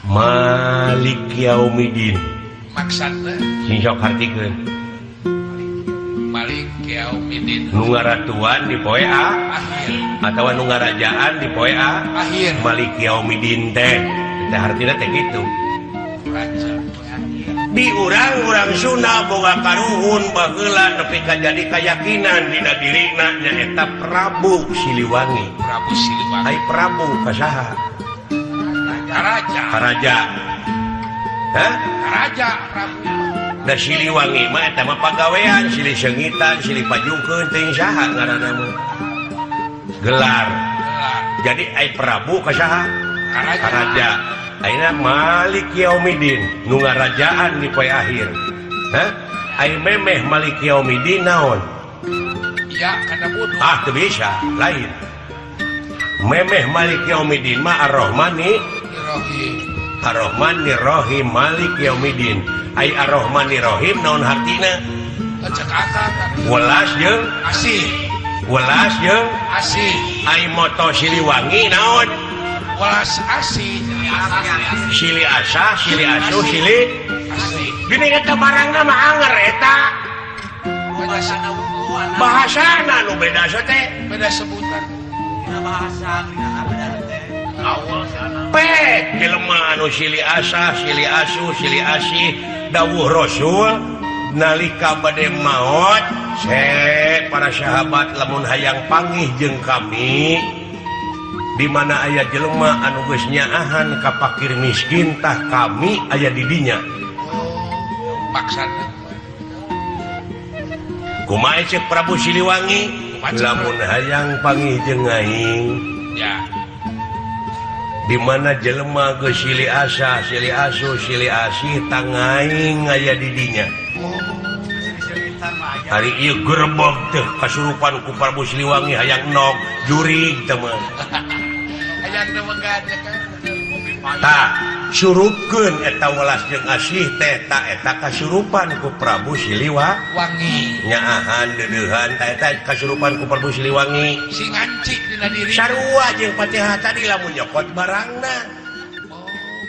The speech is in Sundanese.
Malik Yaumidin maksudna sing sok hartikeun Malik Yaumidin nu ngaratuan di poe A akhir atawa nu ngarajaan di poe A akhir Malik Yaumidin teh hartina teh kitu raja di urang-urang Sunda boga karuhun baheula nepi ka jadi kayakinan dina dirina nyaeta Prabu Siliwangi. Prabu Siliwangi Hai Prabu kasaha? Karaja Karaja. Hah? Karaja Prabu Da Siliwangi mah eta mah pagawean, silih seungitan, silih pajungkeun teh saha ngaranna mah? Gelar. Jadi ai Prabu kasaha? Karaja. Aina Malik Yaumidin nu ngarajaan di poe akhir. Hah? Ai memeh Malik Yaumidin naon? iya kana bodoh Teu bisa, lain. Memeh Malik Yaumidin mah Ar-Rahmani Rohim Ar-Rahmani Rahim Malik Yaumidin. Ai Ar-Rahmani Rahim naon hartina? cek akang Welas jeung asih welas jeung asih ai moto Siliwangi naon? walas asih Sili asa, sili asuh, sili asih gini eta barangna mah anger eta. bahasa Bahasana nu beda teh. beda sebutan awal sana Pek jelema anu sili asa, sili asuh, sili asih dawuh Rasul nalika bade maot para sahabat lamun hayang panggih jeung kami di mana aya jelema anu geus nyaahan ka fakir miskin tah kami aya di dinya. maksana Kumaha cek Prabu Siliwangi lamun hayang panggih jeung aing ya di mana jelema geus silih asa, silih asuh, silih asih tangaing aya di dinya. Hari ieu gerbog teh kasurupan ku Prabu Siliwangi hayang nok jurig teh mah. hayang demegana kan Tah surupkeun eta welas jeung asih teh ta eta kasurupan ku Prabu Siliwangi. Nyaahan deudeuhan ta eta kasurupan ku Prabu Siliwangi. si ngancik dina diri Sarua jeung Fatihah tadi lamun nyokot barangna.